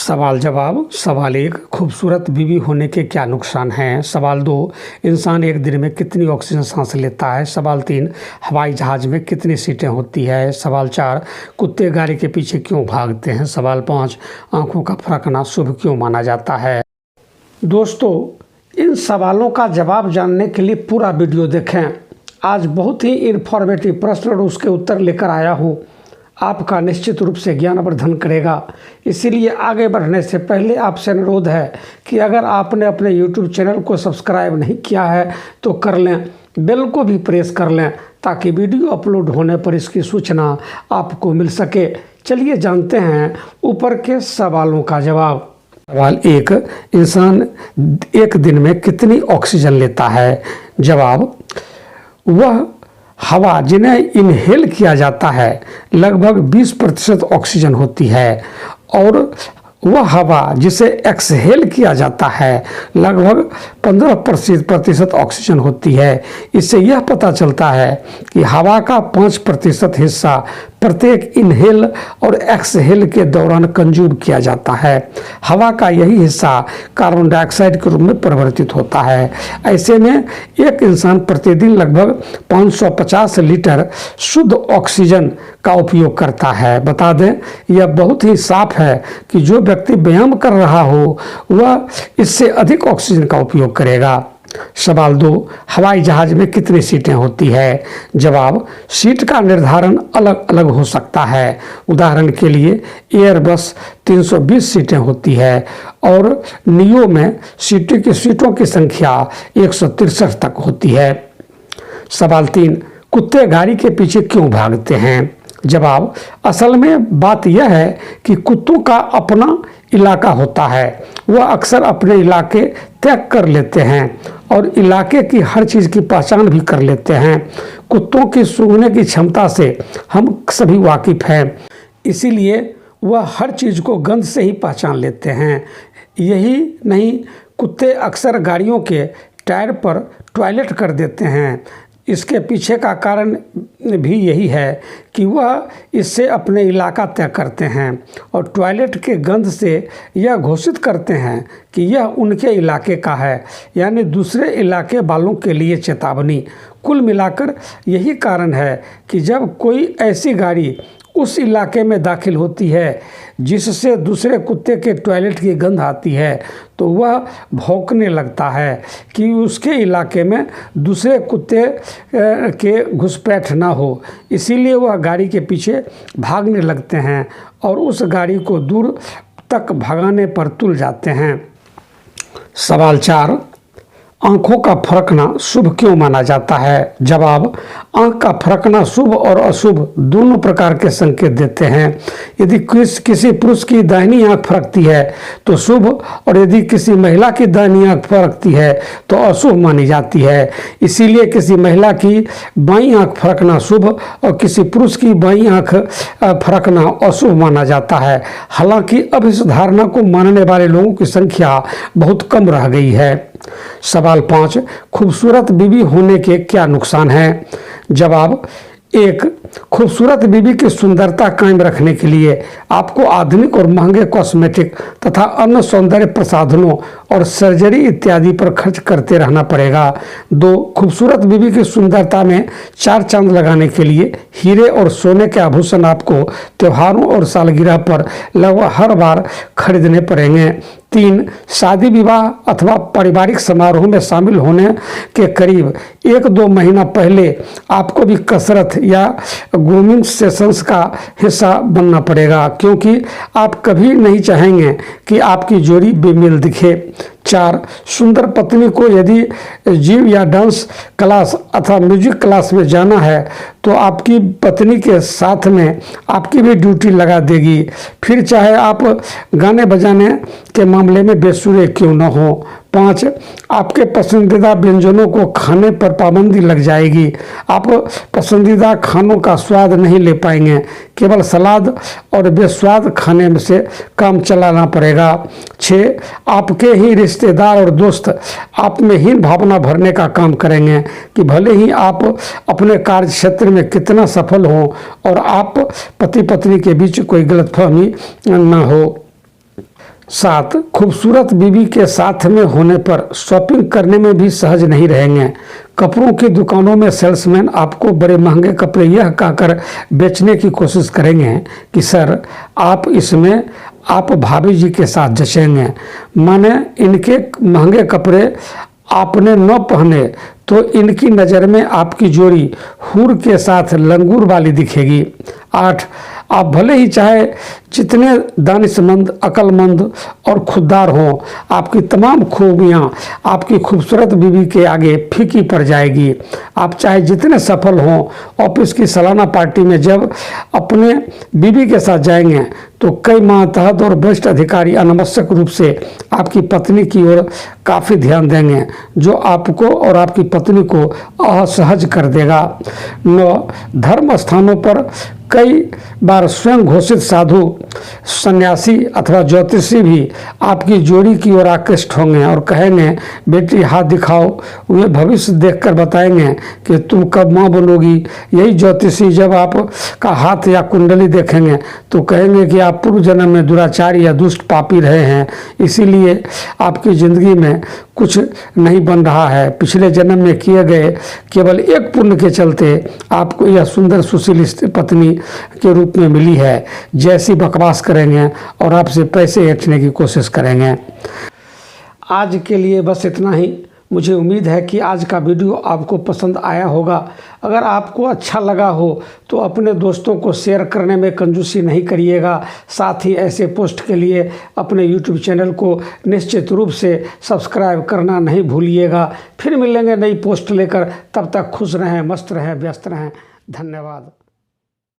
सवाल जवाब। सवाल एक, खूबसूरत बीवी होने के क्या नुकसान हैं। सवाल दो, इंसान एक दिन में कितनी ऑक्सीजन सांस लेता है। सवाल तीन, हवाई जहाज़ में कितनी सीटें होती है। सवाल चार, कुत्ते गाड़ी के पीछे क्यों भागते हैं। सवाल पाँच, आँखों का फरकना शुभ क्यों माना जाता है। दोस्तों, इन सवालों का जवाब जानने के लिए पूरा वीडियो देखें। आज बहुत ही इन्फॉर्मेटिव प्रश्न और उसके उत्तर लेकर आया हूँ, आपका निश्चित रूप से ज्ञानवर्धन करेगा। इसीलिए आगे बढ़ने से पहले आपसे अनुरोध है कि अगर आपने अपने YouTube चैनल को सब्सक्राइब नहीं किया है तो कर लें, बेल को भी प्रेस कर लें ताकि वीडियो अपलोड होने पर इसकी सूचना आपको मिल सके। चलिए जानते हैं ऊपर के सवालों का जवाब। सवाल एक, इंसान एक दिन में कितनी ऑक्सीजन लेता है। जवाब, वह हवा जिन्हें इनहेल किया जाता है लगभग 20% ऑक्सीजन होती है और वह हवा जिसे एक्सहेल किया जाता है लगभग 15% ऑक्सीजन होती है। इससे यह पता चलता है कि हवा का 5% हिस्सा प्रत्येक इनहेल और एक्सहेल के दौरान कंज्यूम किया जाता है। हवा का यही हिस्सा कार्बन डाइऑक्साइड के रूप में परिवर्तित होता है। ऐसे में एक इंसान प्रतिदिन लगभग 550 लीटर शुद्ध ऑक्सीजन का उपयोग करता है। बता दें, यह बहुत ही साफ है कि जो व्यक्ति व्यायाम कर रहा हो वह इससे अधिक ऑक्सीजन का उपयोग करेगा। सवाल दो, हवाई जहाज में कितनी सीटें होती है। जवाब, सीट का निर्धारण अलग अलग हो सकता है। उदाहरण के लिए एयरबस 320 सीटें होती है और नियो में सीटों की संख्या 163 तक होती है। सवाल तीन, कुत्ते गाड़ी के पीछे क्यों भागते हैं। जवाब, असल में बात यह है कि कुत्तों का अपना इलाका होता है। वह अक्सर अपने इलाके तय कर लेते हैं और इलाके की हर चीज़ की पहचान भी कर लेते हैं। कुत्तों की सूंघने की क्षमता से हम सभी वाकिफ़ हैं, इसीलिए वह हर चीज़ को गंध से ही पहचान लेते हैं। यही नहीं, कुत्ते अक्सर गाड़ियों के टायर पर टॉयलेट कर देते हैं। इसके पीछे का कारण भी यही है कि वह इससे अपने इलाका तय करते हैं और टॉयलेट के गंध से यह घोषित करते हैं कि यह उनके इलाके का है, यानी दूसरे इलाके वालों के लिए चेतावनी। कुल मिलाकर यही कारण है कि जब कोई ऐसी गाड़ी उस इलाके में दाखिल होती है जिससे दूसरे कुत्ते के टॉयलेट की गंध आती है तो वह भौंकने लगता है कि उसके इलाके में दूसरे कुत्ते के घुसपैठ ना हो। इसीलिए वह गाड़ी के पीछे भागने लगते हैं और उस गाड़ी को दूर तक भगाने पर तुल जाते हैं। सवाल चार, आँखों का फरकना शुभ क्यों माना जाता है। जवाब, आँख का फरकना शुभ और अशुभ दोनों प्रकार के संकेत देते हैं। यदि किसी पुरुष की दाहिनी आँख फरकती है तो शुभ और यदि किसी महिला की दाहिनी आँख फरकती है तो अशुभ मानी जाती है। इसीलिए किसी महिला की बाईं आँख फरकना शुभ और किसी पुरुष की बाईं आँख फरकना अशुभ माना जाता है। हालांकि अब इस धारणा को मानने वाले लोगों की संख्या बहुत कम रह गई है। सवाल पाँच, खूबसूरत बीवी होने के क्या नुकसान हैं। जवाब, एक, खूबसूरत बीवी की सुंदरता कायम रखने के लिए आपको आधुनिक और महंगे कॉस्मेटिक तथा अन्य सौंदर्य प्रसाधनों और सर्जरी इत्यादि पर खर्च करते रहना पड़ेगा। दो, खूबसूरत बीवी की सुंदरता में चार चांद लगाने के लिए हीरे और सोने के आभूषण आपको त्योहारों और सालगिरह पर लगभग हर बार खरीदने पड़ेंगे। तीन, शादी विवाह अथवा पारिवारिक समारोह में शामिल होने के करीब 1-2 महीना पहले आपको भी कसरत या ग्रूमिंग सेशंस का हिस्सा बनना पड़ेगा, क्योंकि आप कभी नहीं चाहेंगे कि आपकी जोड़ी बेमेल दिखे। चार, सुंदर पत्नी को यदि जिम या डांस क्लास अथवा म्यूजिक क्लास में जाना है तो आपकी पत्नी के साथ में आपकी भी ड्यूटी लगा देगी, फिर चाहे आप गाने बजाने के मामले में बेसुरे क्यों न हो। 5, आपके पसंदीदा व्यंजनों को खाने पर पाबंदी लग जाएगी। आप पसंदीदा खानों का स्वाद नहीं ले पाएंगे, केवल सलाद और बेस्वाद खाने में से काम चलाना पड़ेगा। 6, आपके ही रिश्तेदार और दोस्त आप में हीन भावना भरने का काम करेंगे कि भले ही आप अपने कार्य क्षेत्र में कितना सफल हो और आप पति पत्नी के बीच कोई गलतफहमी न हो। 7. खूबसूरत बीवी के साथ में होने पर शॉपिंग करने में भी सहज नहीं रहेंगे। कपड़ों की दुकानों में सेल्समैन आपको बड़े महंगे कपड़े यह कहकर बेचने की कोशिश करेंगे कि सर आप इसमें आप भाभी जी के साथ जचेंगे, माने इनके महंगे कपड़े आपने न पहने तो इनकी नज़र में आपकी जोड़ी हूर के साथ लंगूर वाली दिखेगी। 8. आप भले ही चाहे जितने दानिशमंद, अक्लमंद और खुददार हों, आपकी तमाम खूबियाँ आपकी खूबसूरत बीवी के आगे फीकी पड़ जाएगी। आप चाहे जितने सफल हों, ऑफिस की सालाना पार्टी में जब अपने बीवी के साथ जाएंगे तो कई मातहत और वरिष्ठ अधिकारी अनावश्यक रूप से आपकी पत्नी की ओर काफ़ी ध्यान देंगे, जो आपको और आपकी पत्नी को असहज कर देगा। 9. धर्म स्थानों पर कई बार स्वयं घोषित साधु, सन्यासी अथवा ज्योतिषी भी आपकी जोड़ी की ओर आकृष्ट होंगे और कहेंगे बेटी हाथ दिखाओ। वे भविष्य देखकर बताएंगे कि तुम कब माँ बनोगी। यही ज्योतिषी जब आपका हाथ या कुंडली देखेंगे तो कहेंगे कि आप पूर्व जन्म में दुराचारी या दुष्ट पापी रहे हैं, इसीलिए आपकी ज़िंदगी में कुछ नहीं बन रहा है। पिछले जन्म में किए गए केवल एक पुण्य के चलते आपको यह सुंदर सुशील पत्नी के रूप में मिली है। जैसी बकवास करेंगे और आपसे पैसे ऐंठने की कोशिश करेंगे। आज के लिए बस इतना ही। मुझे उम्मीद है कि आज का वीडियो आपको पसंद आया होगा। अगर आपको अच्छा लगा हो तो अपने दोस्तों को शेयर करने में कंजूसी नहीं करिएगा। साथ ही ऐसे पोस्ट के लिए अपने YouTube चैनल को निश्चित रूप से सब्सक्राइब करना नहीं भूलिएगा। फिर मिलेंगे नई पोस्ट लेकर, तब तक खुश रहें, मस्त रहें, व्यस्त रहें। धन्यवाद।